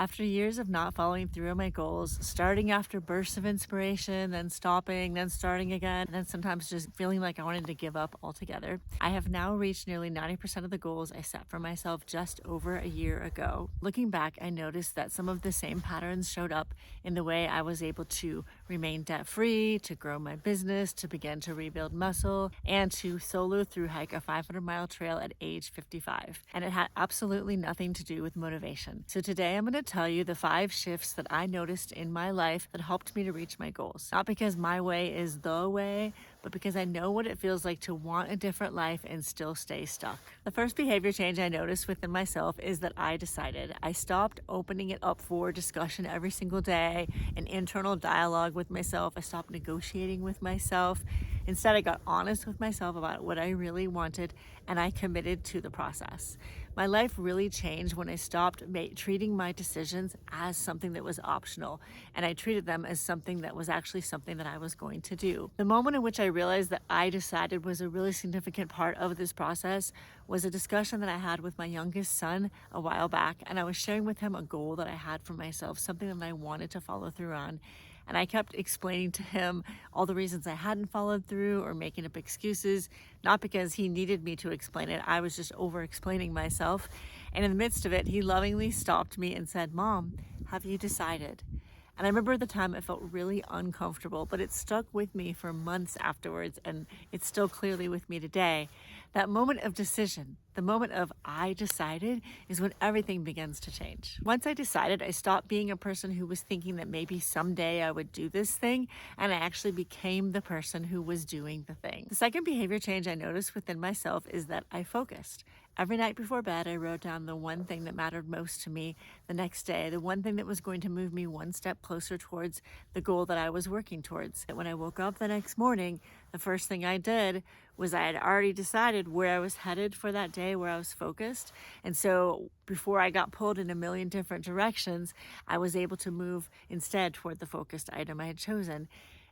After years of not following through on my goals, starting after bursts of inspiration, then stopping, then starting again, and then sometimes just feeling like I wanted to give up altogether, I have now reached nearly 90% of the goals I set for myself just over a year ago. Looking back, I noticed that some of the same patterns showed up in the way I was able to remain debt-free, to grow my business, to begin to rebuild muscle, and to solo through hike a 500-mile trail at age 55. And it had absolutely nothing to do with motivation. So today I'm going to tell you the 5 shifts that I noticed in my life that helped me to reach my goals. Not because my way is the way, but because I know what it feels like to want a different life and still stay stuck. The first behavior change I noticed within myself is that I decided. I stopped opening it up for discussion every single day, an internal dialogue with myself. I stopped negotiating with myself. Instead, I got honest with myself about what I really wanted, and I committed to the process. My life really changed when I stopped treating my decisions as something that was optional, and I treated them as something that was actually something that I was going to do. The moment in which I realized that I decided was a really significant part of this process was a discussion that I had with my youngest son a while back, and I was sharing with him a goal that I had for myself, something that I wanted to follow through on. And I kept explaining to him all the reasons I hadn't followed through or making up excuses, not because he needed me to explain it. I was just over-explaining myself. And in the midst of it, he lovingly stopped me and said, "Mom, have you decided?" And I remember at the time it felt really uncomfortable, but it stuck with me for months afterwards, and it's still clearly with me today. That moment of decision, the moment of I decided, is when everything begins to change. Once I decided, I stopped being a person who was thinking that maybe someday I would do this thing, and I actually became the person who was doing the thing. The second behavior change I noticed within myself is that I focused. Every night before bed, I wrote down the one thing that mattered most to me the next day, the one thing that was going to move me one step closer towards the goal that I was working towards. When I woke up the next morning, the first thing I did was I had already decided where I was headed for that day, where I was focused. And so before I got pulled in a million different directions, I was able to move instead toward the focused item I had chosen.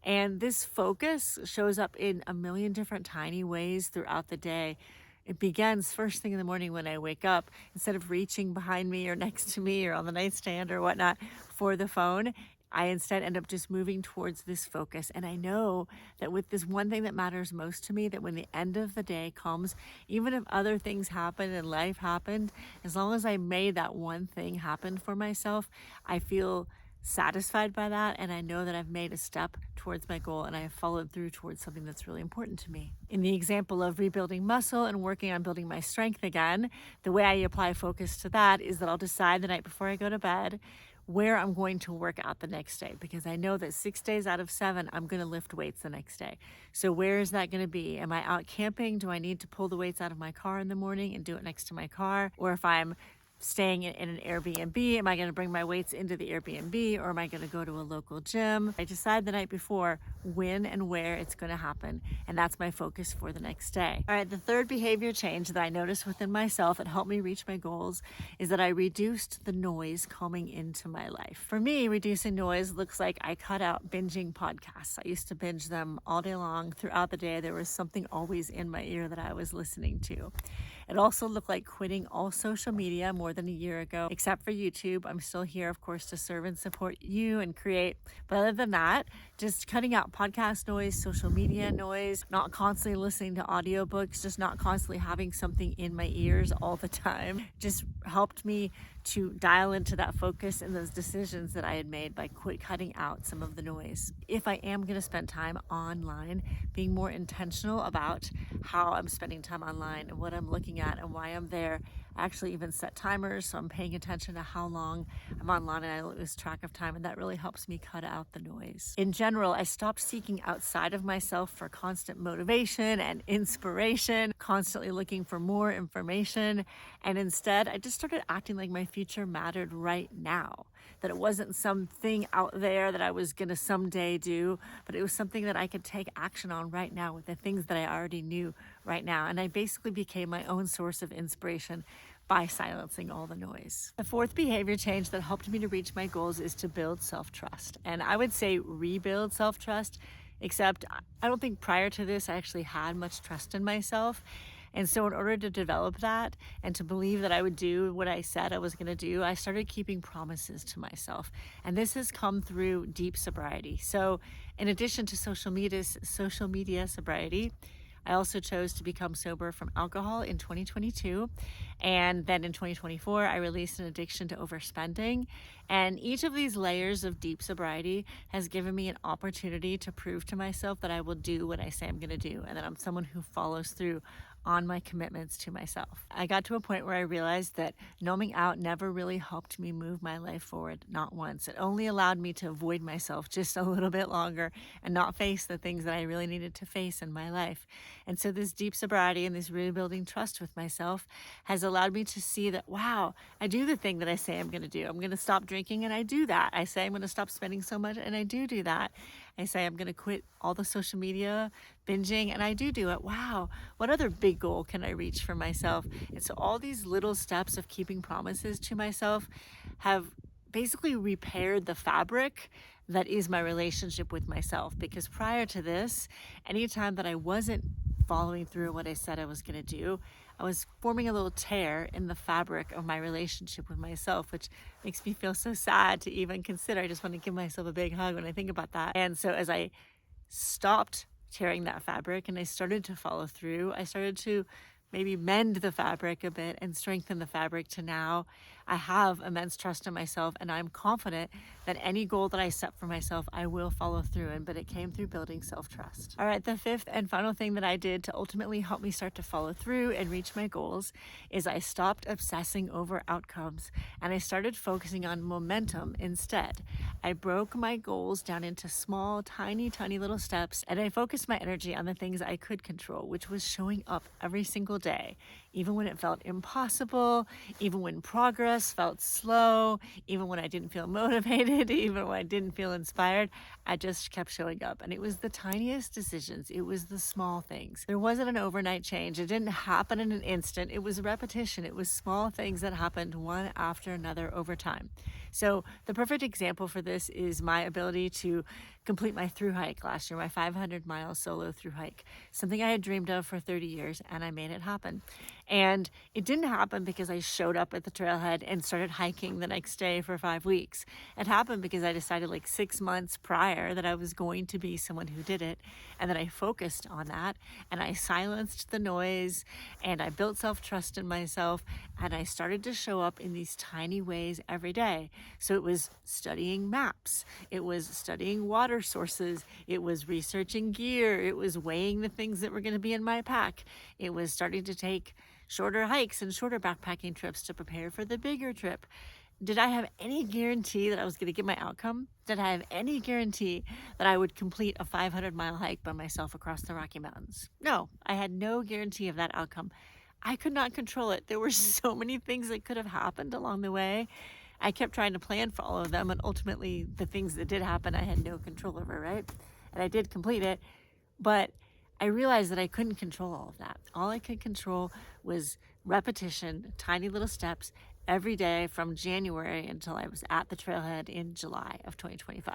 And this focus shows up in a million different tiny ways throughout the day. It begins first thing in the morning when I wake up. Instead of reaching behind me or next to me or on the nightstand or whatnot for the phone, I instead end up just moving towards this focus. And I know that with this one thing that matters most to me, that when the end of the day comes, even if other things happen and life happened, as long as I made that one thing happen for myself, I feel satisfied by that, and I know that I've made a step towards my goal and I have followed through towards something that's really important to me. In the example of rebuilding muscle and working on building my strength again, the way I apply focus to that is that I'll decide the night before I go to bed where I'm going to work out the next day, because I know that 6 days out of 7 I'm going to lift weights the next day. So where is that going to be? Am I out camping? Do I need to pull the weights out of my car in the morning and do it next to my car? Or if I'm staying in an Airbnb, am I going to bring my weights into the Airbnb, or am I going to go to a local gym? I decide the night before when and where it's going to happen, and that's my focus for the next day. All right, the third behavior change that I noticed within myself that helped me reach my goals is that I reduced the noise coming into my life. For me, reducing noise looks like I cut out binging podcasts. I used to binge them all day long. Throughout the day, there was something always in my ear that I was listening to. It also looked like quitting all social media more than a year ago, except for YouTube. I'm still here, of course, to serve and support you and create. But other than that, just cutting out podcast noise, social media noise, not constantly listening to audiobooks, just not constantly having something in my ears all the time, just helped me to dial into that focus and those decisions that I had made by cutting out some of the noise. If I am going to spend time online, being more intentional about how I'm spending time online and what I'm looking at and why I'm there. I actually even set timers, so I'm paying attention to how long I'm online and I lose track of time, and that really helps me cut out the noise. In general, I stopped seeking outside of myself for constant motivation and inspiration, constantly looking for more information, and instead I just started acting like my future mattered right now. That it wasn't something out there that I was going to someday do, but it was something that I could take action on right now with the things that I already knew right now. And I basically became my own source of inspiration by silencing all the noise. The fourth behavior change that helped me to reach my goals is to build self-trust. And I would say rebuild self-trust, except I don't think prior to this I actually had much trust in myself. And so in order to develop that and to believe that I would do what I said I was going to do, I started keeping promises to myself. And this has come through deep sobriety. So in addition to social media sobriety, I also chose to become sober from alcohol in 2022. And then in 2024, I released an addiction to overspending. And each of these layers of deep sobriety has given me an opportunity to prove to myself that I will do what I say I'm going to do, and that I'm someone who follows through on my commitments to myself. I got to a point where I realized that numbing out never really helped me move my life forward, not once. It only allowed me to avoid myself just a little bit longer and not face the things that I really needed to face in my life. And so this deep sobriety and this rebuilding trust with myself has allowed me to see that, wow, I do the thing that I say I'm going to do. I'm going to stop drinking, and I do that. I say I'm going to stop spending so much, and I do that. I say I'm going to quit all the social media binging, and I do it. Wow, what other big goal can I reach for myself? And so all these little steps of keeping promises to myself have basically repaired the fabric that is my relationship with myself. Because prior to this, anytime that I wasn't following through what I said I was going to do, I was forming a little tear in the fabric of my relationship with myself, which makes me feel so sad to even consider. I just want to give myself a big hug when I think about that. And so as I stopped tearing that fabric and I started to follow through, I started to maybe mend the fabric a bit and strengthen the fabric to now I have immense trust in myself, and I'm confident that any goal that I set for myself, I will follow through in, but it came through building self-trust. All right, the fifth and final thing that I did to ultimately help me start to follow through and reach my goals is I stopped obsessing over outcomes and I started focusing on momentum instead. I broke my goals down into small, tiny little steps, and I focused my energy on the things I could control, which was showing up every single day, even when it felt impossible, even when progress felt slow, even when I didn't feel motivated, even when I didn't feel inspired. I just kept showing up. And it was the tiniest decisions. It was the small things. There wasn't an overnight change. It didn't happen in an instant. It was a repetition. It was small things that happened one after another over time. So the perfect example for this is my ability to complete my thru hike last year, my 500-mile solo thru hike, something I had dreamed of for 30 years, and I made it happen. And it didn't happen because I showed up at the trailhead and started hiking the next day for 5 weeks. It happened because I decided like 6 months prior that I was going to be someone who did it, and then I focused on that, and I silenced the noise, and I built self-trust in myself, and I started to show up in these tiny ways every day. So it was studying maps, it was studying water sources, it was researching gear, it was weighing the things that were going to be in my pack, it was starting to take shorter hikes and shorter backpacking trips to prepare for the bigger trip. Did I have any guarantee that I was going to get my outcome? Did I have any guarantee that I would complete a 500-mile hike by myself across the Rocky Mountains? No, I had no guarantee of that outcome. I could not control it. There were so many things that could have happened along the way. I kept trying to plan for all of them, and ultimately the things that did happen I had no control over, right? And I did complete it, but I realized that I couldn't control all of that. All I could control was repetition, tiny little steps every day from January until I was at the trailhead in July of 2025.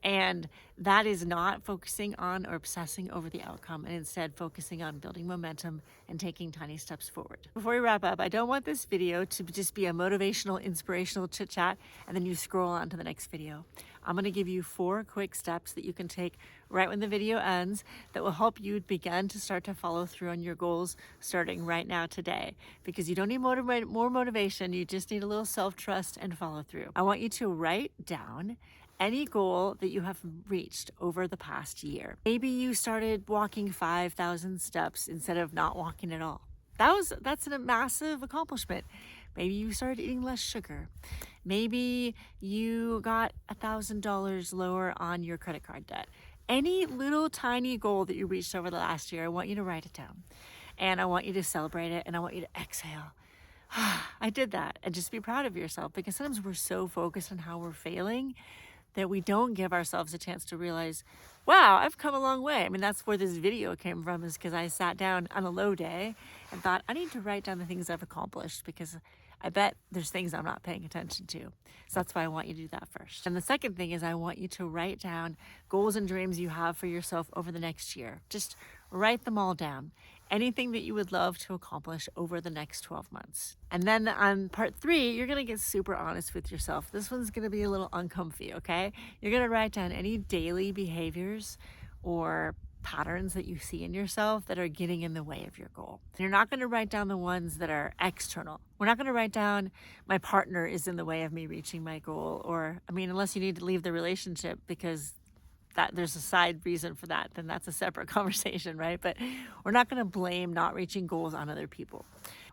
And that is not focusing on or obsessing over the outcome, and instead focusing on building momentum and taking tiny steps forward. Before we wrap up, I don't want this video to just be a motivational, inspirational chit chat and then you scroll on to the next video. I'm going to give you 4 quick steps that you can take right when the video ends that will help you begin to start to follow through on your goals starting right now today. Because you don't need more motivation, you just need a little self-trust and follow through. I want you to write down any goal that you have reached over the past year. Maybe you started walking 5,000 steps instead of not walking at all. That's a massive accomplishment. Maybe you started eating less sugar. Maybe you got $1,000 lower on your credit card debt. Any little tiny goal that you reached over the last year, I want you to write it down. And I want you to celebrate it, and I want you to exhale. I did that. And just be proud of yourself, because sometimes we're so focused on how we're failing that we don't give ourselves a chance to realize, wow, I've come a long way. I mean, that's where this video came from, is because I sat down on a low day and thought, I need to write down the things I've accomplished, because I bet there's things I'm not paying attention to. So that's why I want you to do that first. And the second thing is I want you to write down goals and dreams you have for yourself over the next year. Just write them all down. anything that you would love to accomplish over the next 12 months. And then on part 3, you're going to get super honest with yourself. This one's going to be a little uncomfy, okay? You're going to write down any daily behaviors or patterns that you see in yourself that are getting in the way of your goal. You're not going to write down the ones that are external. We're not going to write down my partner is in the way of me reaching my goal, or unless you need to leave the relationship because that there's a side reason for that, then that's a separate conversation, right? But we're not going to blame not reaching goals on other people.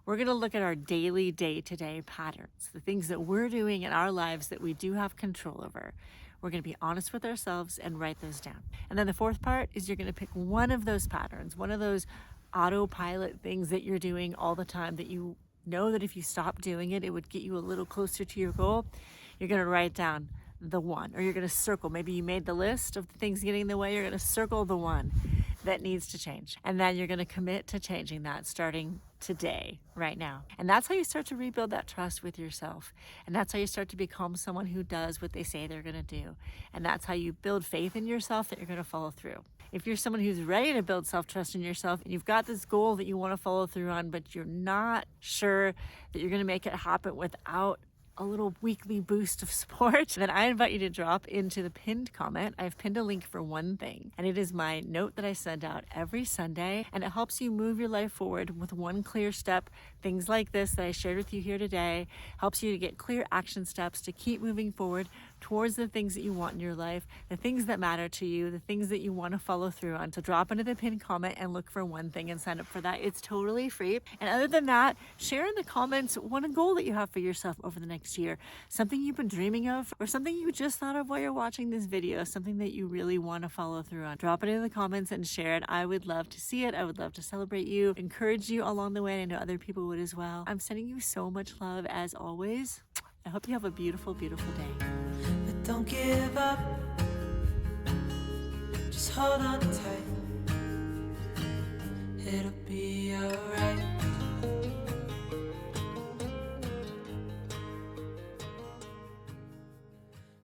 We're going to look at our daily, day-to-day patterns, the things that we're doing in our lives that we do have control over. We're going to be honest with ourselves and write those down. And then the fourth part is you're going to pick one of those patterns, one of those autopilot things that you're doing all the time that you know that if you stop doing it, it would get you a little closer to your goal. You're going to write down the one, or you're going to circle. Maybe you made the list of the things getting in the way. You're going to circle the one that needs to change. And then you're going to commit to changing that starting today, right now. And that's how you start to rebuild that trust with yourself. And that's how you start to become someone who does what they say they're going to do. And that's how you build faith in yourself that you're going to follow through. If you're someone who's ready to build self-trust in yourself and you've got this goal that you want to follow through on, but you're not sure that you're going to make it happen without a little weekly boost of support, then I invite you to drop into the pinned comment. I've pinned a link for one thing, and it is my note that I send out every Sunday, and it helps you move your life forward with one clear step. Things like this that I shared with you here today helps you to get clear action steps to keep moving forward towards the things that you want in your life, the things that matter to you, the things that you want to follow through on. So drop into the pinned comment and look for one thing and sign up for that. It's totally free. And other than that, share in the comments one goal that you have for yourself over the next year, something you've been dreaming of, or something you just thought of while you're watching this video, something that you really want to follow through on. Drop it in the comments and share it. I would love to see it. I would love to celebrate you, encourage you along the way. I know other people would as well. I'm sending you so much love as always. I hope you have a beautiful, beautiful day. But don't give up, just hold on tight, it'll be alright.